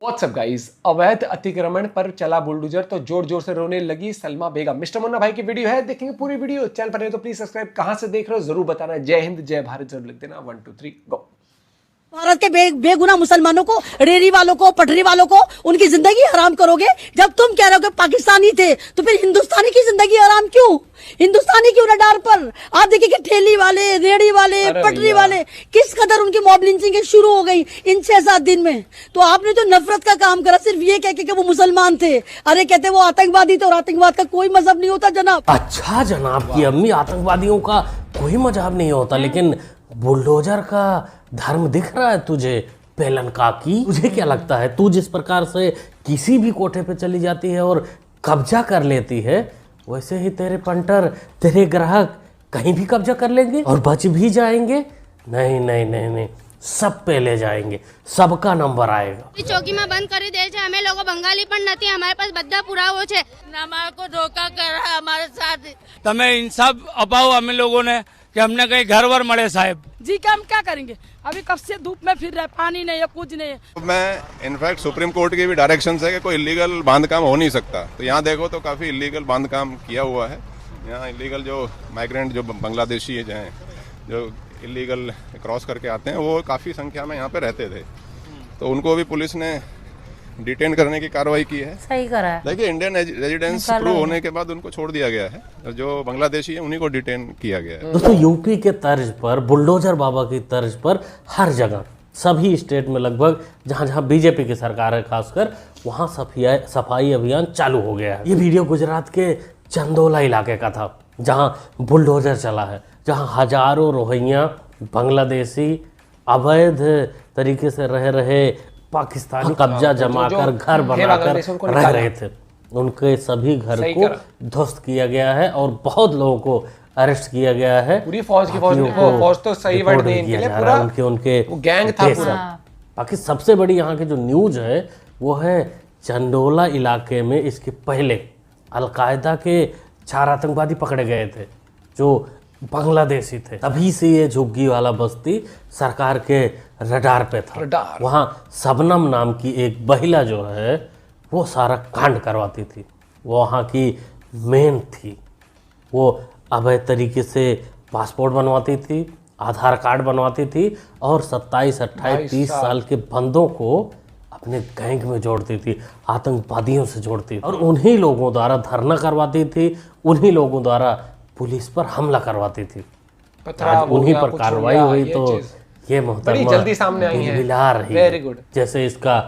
WhatsApp guys, अवैध अतिक्रमण पर चला बुलडोजर तो जोर जोर से रोने लगी सलमा बेगम। मिस्टर मुन्ना भाई की वीडियो है, देखेंगे पूरी वीडियो। चैनल पर नहीं तो प्लीज सब्सक्राइब। कहां से देख रहे हो जरूर बताना। जय हिंद जय भारत जरूर लिख देना। 1 2 3 गो। भारत के बेगुनाह मुसलमानों को, रेहड़ी वालों को, पटरी वालों को उनकी जिंदगी हराम करोगे। जब तुम कह रहे हो कि पाकिस्तानी थे तो फिर हिंदुस्तानी की जिंदगी हराम क्यों? हिंदुस्तानी क्यों रडार पर? आप देखिए कि ठेली वाले, रेहड़ी वाले, पटरी वाले किस कदर उनकी मॉब लिंचिंग शुरू हो गई इन 6-7 दिन में। तो आपने तो नफरत का काम करा सिर्फ ये कह के वो मुसलमान थे। अरे कहते वो आतंकवादी थे और आतंकवाद का कोई मजहब नहीं होता जनाब। अच्छा जनाब की अम्मी, आतंकवादियों का कोई मजहब नहीं होता, लेकिन बुलडोजर का धर्म दिख रहा है तुझे? पेलन का की तुझे क्या लगता है? तू जिस प्रकार से किसी भी कोठे पे चली जाती है और कब्जा कर लेती है, वैसे ही तेरे पंटर, तेरे ग्राहक कहीं भी कब्जा कर लेंगे और बच भी जाएंगे। नहीं नहीं नहीं नहीं, सब पे ले जाएंगे, सबका नंबर आएगा। चौकी में बंद कर दे छे। हमें लोगो बंगाली पण नथी, हमारे पास बधा पुरावो छे। हमारे को धोखा कर रहा है हमारे साथ। तमें इंसाफ अपाओ हमें लोगों ने कि हमने कहीं घर वर मरे साहब जी। क्या हम क्या करेंगे? अभी कब से धूप में फिर रहे, पानी नहीं है, कुछ नहीं है। मैं इनफैक्ट सुप्रीम कोर्ट की भी डायरेक्शन है कि कोई इलीगल बांध काम हो नहीं सकता। तो यहाँ देखो तो काफ़ी इलीगल बांध काम किया हुआ है। यहाँ इलीगल जो माइग्रेंट जो बांग्लादेशी हैं जो इलीगल क्रॉस करके आते हैं, वो काफ़ी संख्या में यहाँ पे रहते थे। तो उनको भी पुलिस ने डिटेन करने की कार्रवाई की है। सही करा है। देखिए, इंडियन रेजिडेंस प्रूव होने के बाद उनको छोड़ दिया गया है। जो बांग्लादेशी है उन्हीं को डिटेन किया गया है। दोस्तों, यूपी के तर्ज पर, बुलडोजर बाबा की तर्ज पर हर जगह, सभी स्टेट में लगभग जहां जहां बीजेपी की सरकार है खासकर, वहां सफाई अभियान चालू हो गया है। ये वीडियो गुजरात के चंदोला इलाके का था, जहां बुलडोजर चला है, जहां हजारों रोहिंग्या बांग्लादेशी अवैध तरीके से रह रहे पाकिस्तानी कब्जा जमाकर घर बनाकर रह रहे थे। उनके सभी घर को ध्वस्त किया गया है और बहुत लोगों को अरेस्ट किया गया है। पूरी फौज की फौज तो सही वर्ड नहीं इनके लिए, पूरा उनके गैंग था पूरा। बाकी सबसे बड़ी यहाँ की जो न्यूज है वो है चंदोला इलाके में इसके पहले अलकायदा के 4 आतंकवादी पकड़े गए थे जो बांग्लादेशी थे। तभी से ये झुग्गी वाला बस्ती सरकार के रडार पे था। वहाँ सबनम नाम की एक महिला जो है वो सारा कांड करवाती थी, वो वहाँ की मेन थी। वो अवैध तरीके से पासपोर्ट बनवाती थी, आधार कार्ड बनवाती थी और 27, 28, 30 साल के बंदों को अपने गैंग में जोड़ती थी, आतंकवादियों से जोड़ती थी और उन्हीं लोगों द्वारा धरना करवाती थी, उन्हीं लोगों द्वारा पुलिस पर हमला करवाती थी। आज उन्हीं पर कार्रवाई हुई तो ये मोहतरमा जल्दी सामने आई है, मिला रही है। Very good. जैसे इसका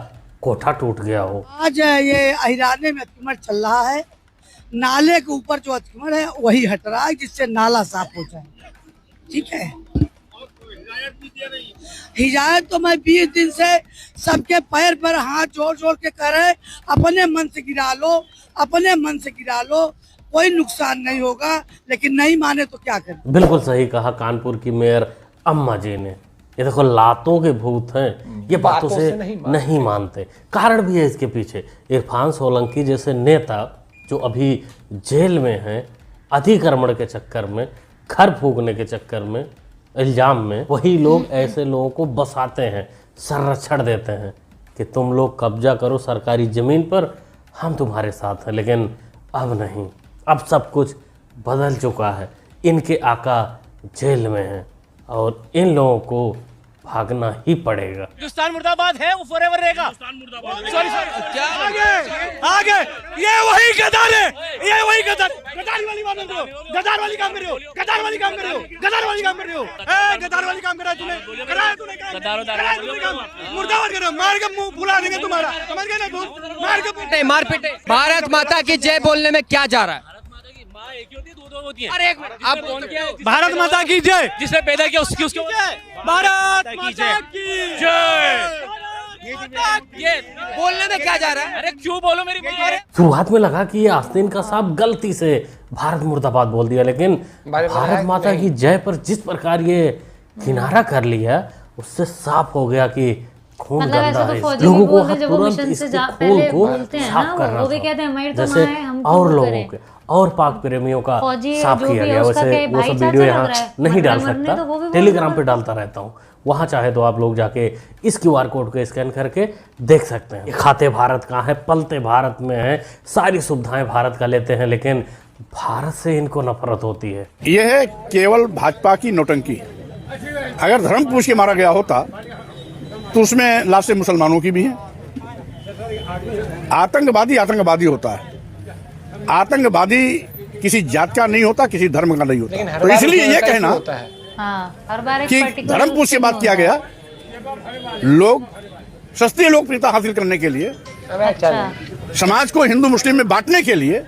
कोठा टूट गया हो। आज ये अहिराने में अतिक्रमण चल रहा है। नाले के ऊपर जो अतिक्रमण है वही हट रहा है, जिससे नाला साफ हो जाए। ठीक है, हिदायत तो मैं 20 दिन से सबके पैर पर हाथ जोड़ जोड़ के कह रहे, अपने मन से गिरा लो, अपने मन से गिरा लो, कोई नुकसान नहीं होगा। लेकिन नहीं माने तो क्या करें? बिल्कुल सही कहा कानपुर की मेयर अम्मा जी ने। ये देखो, लातों के भूत हैं, ये बातों से नहीं मानते। कारण भी है इसके पीछे। इरफान सोलंकी जैसे नेता जो अभी जेल में हैं, अतिक्रमण के चक्कर में, घर फूकने के चक्कर में, इल्जाम में, वही लोग ऐसे लोगों को बसाते हैं, संरक्षण देते हैं कि तुम लोग कब्जा करो सरकारी ज़मीन पर, हम तुम्हारे साथ हैं। लेकिन अब नहीं, अब सब कुछ बदल चुका है। इनके आका जेल में हैं और इन लोगों को भागना ही पड़ेगा। हिंदुस्तान मुर्दाबाद है, वो फॉरएवर रहेगा। सॉरी क्या आगे ये वही गद्दार है, ये वही गद्दार वाली बात कर रहे हो, गद्दार वाली काम कर रहे हो, गद्दार वाली काम कर रहे हो, गद्दार वाली काम कर रहे हो, गद्दार वाली काम करा तूने, कराया तूने काम, मुर्दाबाद कर रहे हो, मार के मुंह फुला देंगे तुम्हारा, समझ गए ना तुम? मार पीटे। भारत माता की जय बोलने में क्या जा रहा है? अरे एक मिनट, आप भारत माता की जय, जिसने पैदा किया उसकी भारत माता की जय। ये बोलने में क्या जा रहा है? अरे क्यों बोलो मेरी बात? शुरुआत में लगा कि ये आस्तीन का साहब गलती से भारत मुर्दाबाद बोल दिया, लेकिन भारत माता की जय पर जिस प्रकार ये किनारा कर लिया, उससे साफ हो गया कि खून गंदा है। लोगों को तुरंत इसके खून को साफ करना था, जैसे और लोगों के और पाक प्रेमियों का साफ किया गया। वैसे वो सब वीडियो यहाँ नहीं डाल सकता, टेलीग्राम पे डालता रहता हूँ। वहाँ चाहे तो आप लोग जाके इस QR कोड को स्कैन करके देख सकते हैं। खाते भारत का है, पलते भारत में है, सारी सुविधाएं भारत का लेते हैं, लेकिन भारत से इनको नफरत होती है। यह है केवल भाजपा की नौटंकी। अगर धर्म पूछ के मारा गया होता तो उसमें लाशें मुसलमानों की भी हैं। आतंकवादी होता है। आतंकवादी किसी जात का नहीं होता, किसी धर्म का नहीं होता। तो इसलिए ये कहना कि धर्म पूछ से बात किया गया, लोग सस्ती लोकप्रियता हासिल करने के लिए, समाज को हिंदू मुस्लिम में बांटने के लिए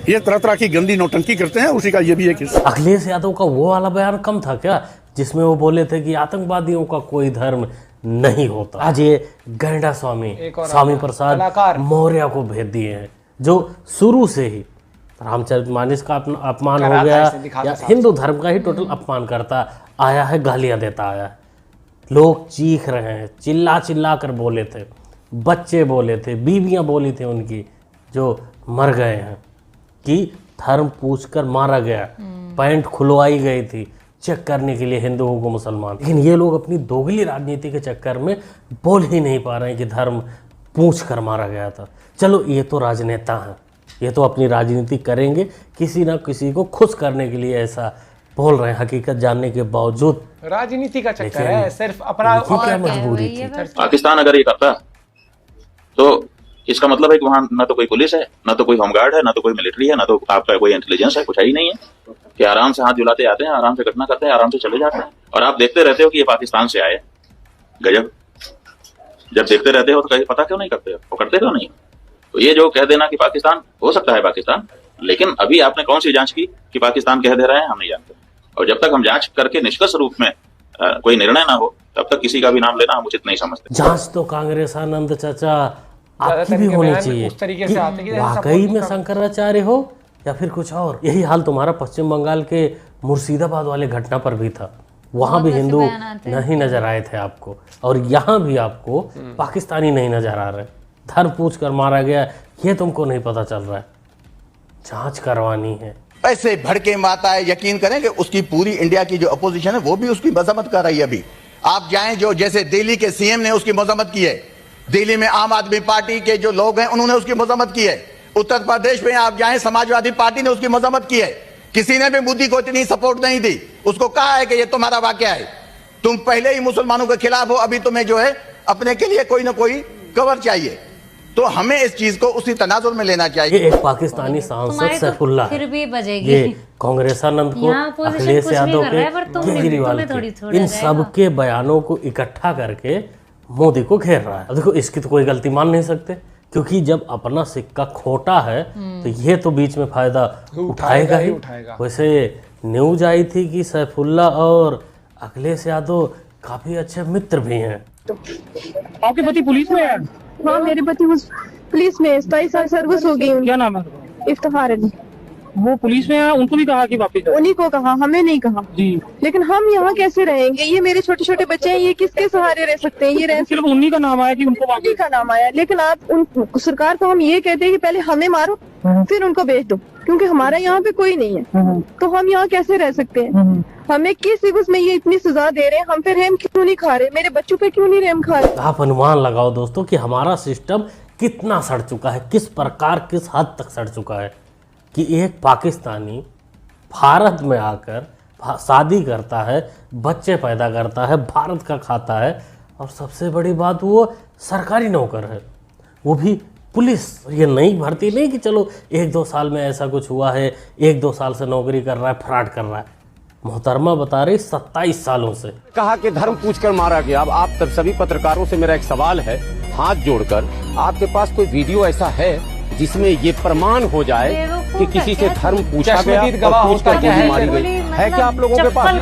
ये तरह तरह की गंदी नौटंकी करते हैं। उसी का ये भी एक हिस्सा। अखिलेश यादव का वो वाला बयान कम था क्या, जिसमें वो बोले थे कि आतंकवादियों का कोई धर्म नहीं होता। आज ये गैंडा स्वामी प्रसाद मौर्य को भेज दिए हैं, जो शुरू से ही रामचरितमानस का अपमान हो गया या हिंदू धर्म का ही टोटल अपमान करता आया है, गालियां देता आया है। लोग चीख रहे हैं, चिल्ला चिल्ला कर बोले थे, बच्चे बोले थे, बीवियां बोली थी उनकी, जो मर गए हैं कि धर्म पूछकर मारा गया, पैंट खुलवाई गई थी चेक करने के लिए हिंदुओं को मुसलमान। लेकिन ये लोग अपनी दोगली राजनीति के चक्कर में बोल ही नहीं पा रहे हैं कि धर्म पूछ कर मारा गया था। चलो ये तो राजनेता हैं, ये तो अपनी राजनीति करेंगे, किसी ना किसी को खुश करने के लिए ऐसा बोल रहे हैं, हकीकत जानने के बावजूद। राजनीति का चक्कर है, सिर्फ अपना क्या मजबूरी थी। पाकिस्तान अगर ये करता तो इसका मतलब है कि वहां ना तो कोई पुलिस है, ना तो कोई होमगार्ड है, ना तो कोई मिलिट्री है, ना तो आपका कोई इंटेलिजेंस है, कुछ है ही नहीं है कि आराम से हाथ झुलाते आते हैं, आराम से घटना करते हैं, आराम से चले जाते हैं। और आप देखते रहते हो कि ये पाकिस्तान से आए। गजब। जब देखते रहते हो तो कहीं पता क्यों नहीं करते हो, वो करते क्यों नहीं? तो ये जो कह देना कि पाकिस्तान हो सकता है पाकिस्तान, लेकिन अभी आपने कौन सी जांच की कि पाकिस्तान कह दे रहे हैं, हम नहीं जानते। और जब तक हम जांच करके निष्कर्ष रूप में कोई निर्णय ना हो, तब तक किसी का भी नाम लेना हम उचित नहीं समझते। जांच तो कांग्रेस आनंद चाचा आपकी भी होनी चाहिए उस तरीके से आते कि वाकई में शंकराचार्य हो या फिर कुछ और। यही हाल तुम्हारा पश्चिम बंगाल के मुर्शिदाबाद वाले घटना पर भी था। वहां भी हिंदू नहीं नजर आए थे आपको, और यहाँ भी आपको पाकिस्तानी नहीं नजर आ रहे। धर्म पूछ कर मारा गया, ये तुमको नहीं पता चल रहा है। जांच करवानी है। ऐसे भड़के माता है, यकीन करें कि उसकी पूरी इंडिया की जो अपोजिशन है वो भी उसकी मजम्मत कर रही है। अभी आप जाएं, जो जैसे दिल्ली के सीएम ने उसकी मजम्मत की है, दिल्ली में आम आदमी पार्टी के जो लोग हैं उन्होंने उसकी मजम्मत की है, उत्तर प्रदेश में आप जाएं समाजवादी पार्टी ने उसकी मजम्मत की है। किसी ने भी मोदी को इतनी सपोर्ट नहीं दी, उसको कहा है कि ये तुम्हारा वाकया है, तुम पहले ही मुसलमानों के खिलाफ हो, अभी तुम्हें जो है अपने के लिए कोई ना कोई कवर चाहिए। तो हमें इस चीज को उसी तनाजुर में लेना चाहिए। ये एक पाकिस्तानी सांसद सैफुल्ला फिर भी बजेगी। ये कांग्रेस आनंद को, अखिलेश यादव के, केजरीवाल के, इन सब के बयानों को इकट्ठा करके मोदी को घेर रहा है। अब देखो, इसकी तो कोई गलती मान नहीं सकते, क्योंकि जब अपना सिक्का खोटा है तो ये तो बीच में फायदा उठाएगा ही। वैसे न्यूज आई थी कि सैफुल्ला और अखिलेश यादव काफी अच्छे मित्र भी हैं। आपके पति पुलिस में है? हाँ, मेरे पति पुलिस में 27 साल सर्विस हो गई। क्या नाम है? इफ्तिखार अली। वो पुलिस में है, उनको भी कहा कि वापस जाओ? उन्हीं को कहा, हमें नहीं कहा जी। लेकिन हम यहाँ कैसे रहेंगे? ये मेरे छोटे छोटे बच्चे हैं, ये किसके सहारे रह सकते हैं? ये रह सिर्फ उन्हीं का नाम आया कि उनको उन्हीं का नाम आया। लेकिन आप उन सरकार को हम ये कहते हैं कि पहले हमें मारो फिर उनको भेज दो, क्योंकि हमारा यहाँ पे कोई नहीं है। तो हम यहाँ कैसे रह सकते हैं? हमें किस उसमें ये इतनी सजा दे रहे हैं, हम पे रहम क्यों नहीं खा रहे? मेरे बच्चों पे क्यों नहीं रहम खा रहे? आप अनुमान लगाओ दोस्तों कि हमारा सिस्टम कितना सड़ चुका है, किस प्रकार, किस हद तक सड़ चुका है कि एक पाकिस्तानी भारत में आकर शादी करता है, बच्चे पैदा करता है, भारत का खाता है, और सबसे बड़ी बात वो सरकारी नौकर है, वो भी पुलिस। ये नई भर्ती नहीं कि चलो 1-2 साल में ऐसा कुछ हुआ है, 1-2 साल से नौकरी कर रहा है, फ्रॉड कर रहा है। मोहतरमा बता रही 27 सालों से। कहा कि धर्म पूछकर मारा गया। अब आप तब सभी पत्रकारों से मेरा एक सवाल है, हाथ जोड़कर, आपके पास कोई वीडियो ऐसा है जिसमें ये प्रमाण हो जाए कि किसी से धर्म पूछा गया और पूछकर गोली मारी गई? है क्या आप लोगों के पास?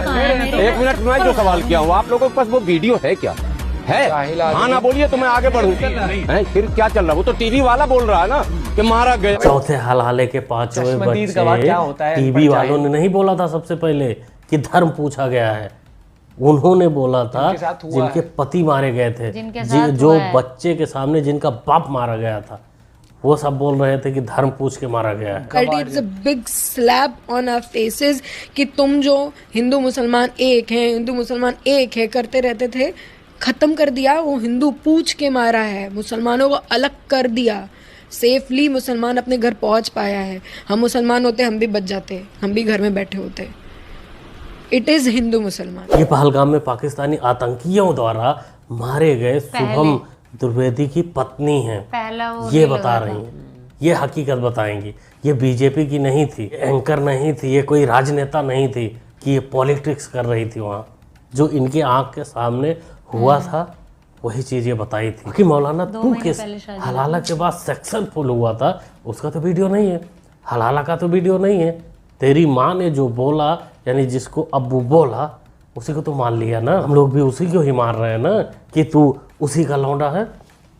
1 मिनट मैं जो सवाल किया हूँ, आप लोगों के पास वो वीडियो है क्या? है? हाँ ना बोलिए तो मैं आगे बढ़ूँ। फिर क्या चल रहा? वो तो टीवी वाला बोल रहा है ना कि मारा गया। चौथे हाल के 5वें बच्चे, टीवी वालों ने नहीं बोला था सबसे पहले कि धर्म पूछा गया है, उन्होंने बोला था जिनके पति मारे गए थे, जो बच्चे के सामने जिनका बाप मारा गया था, वो सब बोल रहे थे कि धर्म पूछ के मारा गया है। It's a big slap on our faces कि तुम जो हिंदू मुसलमान एक हैं, हिंदू मुसलमान एक है करते रहते थे, खत्म कर दिया। वो हिंदू पूछ के मारा है, मुसलमानों को अलग कर दिया। सेफली मुसलमान अपने घर पहुंच पाया है। हम मुसलमान होते हम भी बच जाते, हम भी घर में बैठे होते। इट इज हिंदू मुसलमान। ये पहलगाम में पाकिस्तानी आतंकियों द्वारा मारे गए शुभम द्विवेदी की पत्नी है, ये बता रही हैं, ये हकीकत बताएंगी। ये बीजेपी की नहीं थी, एंकर नहीं थी, ये कोई राजनेता नहीं थी कि ये पॉलिटिक्स कर रही थी वहाँ। जो इनके आंख के सामने हुआ था वही चीज ये बताई थी। कि मौलाना तू किस हलाला के बाद सक्सेसफुल हुआ था, उसका तो वीडियो नहीं है, हलाला का तो वीडियो नहीं है। तेरी माँ ने जो बोला, यानी जिसको अब्बू बोला, उसी को तो मान लिया ना। हम लोग भी उसी को ही मान रहे हैं ना कि तू उसी का लौंडा है।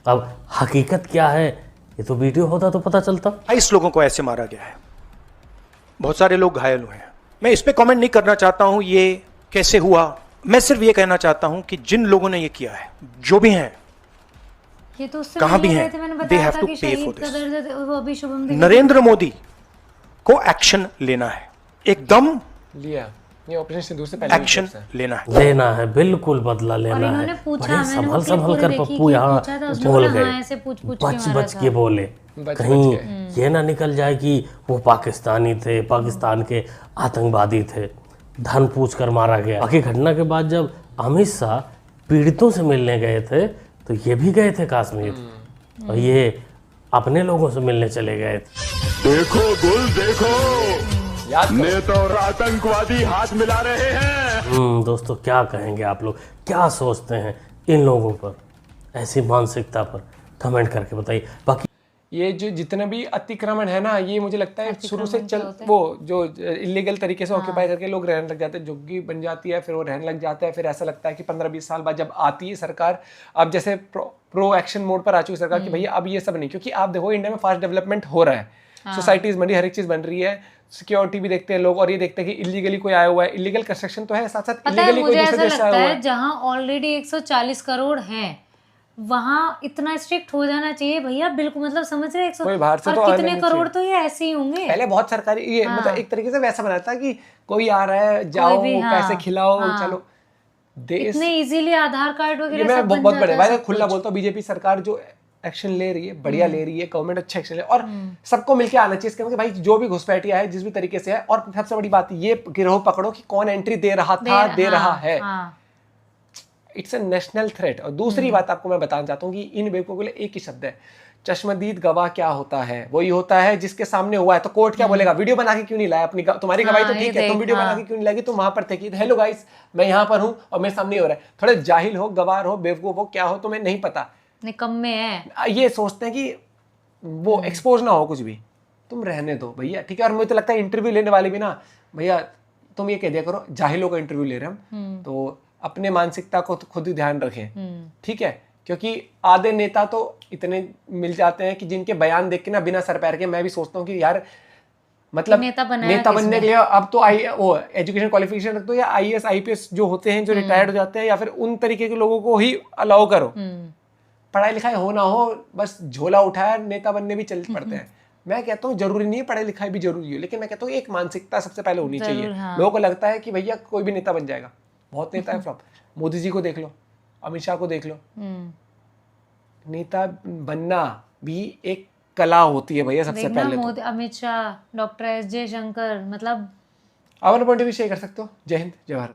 अब हकीकत क्या है ये तो वीडियो होता तो पता चलता। 22 लोगों को ऐसे मारा गया है, बहुत सारे लोग घायल हुए हैं। मैं इस पे कमेंट नहीं करना चाहता हूं ये कैसे हुआ। मैं सिर्फ ये कहना चाहता हूं कि जिन लोगों ने ये किया है, जो भी हैं, ये तो कहां भी हैं, दे हैव टू पे फॉर दिस। नरेंद्र मोदी को एक्शन लेना है, एकदम लिया। ये ऑपरेशन सिंदूर से पहले एक्शन लेना है, बिल्कुल बदला लेना है। बड़े संभल कर पप्पू यहाँ बोल गए, बच के बोले, कहीं ये ना निकल जाए कि वो पाकिस्तानी थे, पाकिस्तान के आतंकवादी थे, धन पूछ कर मारा गया। बाकी घटना के बाद जब अमित शाह पीड़ितों से मिलने गए थे तो ये भी गए थे कश्मीर, और ये अपने लोगों से मिलने चले गए थे। देखो गुल देखो, नेता और आतंकवादी हाथ मिला रहे हैं। दोस्तों क्या कहेंगे आप लोग, क्या सोचते हैं इन लोगों पर, ऐसी मानसिकता पर, कमेंट करके बताइए। बाकी ये जो जितने भी अतिक्रमण है ना, ये मुझे लगता है शुरू से चल वो जो इलीगल तरीके से ऑक्यूपाई करके लोग रहने लग जाते हैं, झुग्गी बन जाती है, फिर वो रहने लग जाता है। फिर ऐसा लगता है कि 15-20 साल बाद जब आती है सरकार, अब जैसे प्रो एक्शन मोड पर आ चुकी सरकार कि भैया अब ये सब नहीं, क्योंकि आप देखो इंडिया में फास्ट डेवलपमेंट हो रहा है, सोसाइटीज बन रही है, हर एक चीज बन रही है, सिक्योरिटी भी देखते हैं लोग, और ये देखते हैं कि इलीगली कोई आया हुआ है, इलीगल कंस्ट्रक्शन तो है, साथ साथ इलीगली कोई दूसरे देश से आया हुआ है। जहाँ ऑलरेडी 140 करोड़ हैं, वहाँ इतना स्ट्रिक्ट हो जाना चाहिए भैया, बिल्कुल। मतलब समझ रहे 100 तो कितने करोड़ तो ये ऐसे ही होंगे। पहले बहुत सरकारी ये मतलब एक तरीके से वैसा बना था कि कोई आ रहा है, जाओ पैसे खिलाओ, चलो देश इतने इजीली आधार कार्ड वगैरह मैं बहुत बड़े भाई खुला बोलता हूँ, बीजेपी सरकार जो एक्शन ले रही है बढ़िया ले रही है, गवर्नमेंट अच्छा एक्शन ले, और सबको मिलके आना चाहिए क्योंकि भाई जो भी घुसपैठिया है जिस भी तरीके से है, और सबसे बड़ी बात ये गिरोह पकड़ो कि कौन एंट्री दे रहा था, दे रहा है। It's a national threat. और दूसरी बात आपको मैं बताना चाहता हूँ कि इन बेवकूफों के लिए एक ही शब्द है, चश्मदीद गवाह क्या होता है, वही होता है जिसके सामने हुआ है। तो कोर्ट क्या बोलेगा, वीडियो बना के क्यों नहीं लाया अपनी, तुम्हारी गवाही तो ठीक है, तुम वीडियो बना के क्यों नहीं लाएगी, तुम वहां पर थे कि हेलो गाइस मैं यहाँ पर हूँ और मेरे सामने हो रहा है। थोड़े जाहिल हो, गवार हो, बेवकूफ हो, क्या हो तुम्हें नहीं पता, निकम्मे हैं, ये सोचते हैं कि वो एक्सपोज ना हो कुछ भी, तुम रहने दो भैया, ठीक है। और मुझे तो लगता है इंटरव्यू लेने वाले भी ना, भैया तुम ये कह दिया करो जाहिलों का इंटरव्यू ले रहे हम, तो अपने मानसिकता को तो खुद ही ध्यान रखें, ठीक है। क्योंकि आधे नेता तो इतने मिल जाते हैं कि जिनके बयान देख के ना बिना सर पैर के मैं भी सोचता हूँ कि यार मतलब नेता बनने के लिए अब तो वो एजुकेशन क्वालिफिकेशन रख दो, या IAS IPS जो होते हैं जो रिटायर्ड हो जाते हैं, या फिर उन तरीके के लोगों को ही अलाउ करो। पढ़ाई लिखाई हो ना हो, बस झोला उठाया नेता बनने भी चल पड़ते हैं। मैं कहता हूँ जरूरी नहीं है पढ़ाई लिखाई भी जरूरी है, लेकिन मैं कहता हूँ एक मानसिकता सबसे पहले होनी चाहिए। लोगों को लगता है कि भैया कोई भी नेता बन जाएगा, बहुत नेता है फ्लॉप। मोदी जी को देख लो, अमित शाह को देख लो, नेता बनना भी एक कला होती है भैया सबसे पहले। Modi, Amit Shah, doctor S. जयशंकर, मतलब अपना पॉइंट ऑफ व्यू शेयर कर सकते हो। जय हिंद, जय भारत।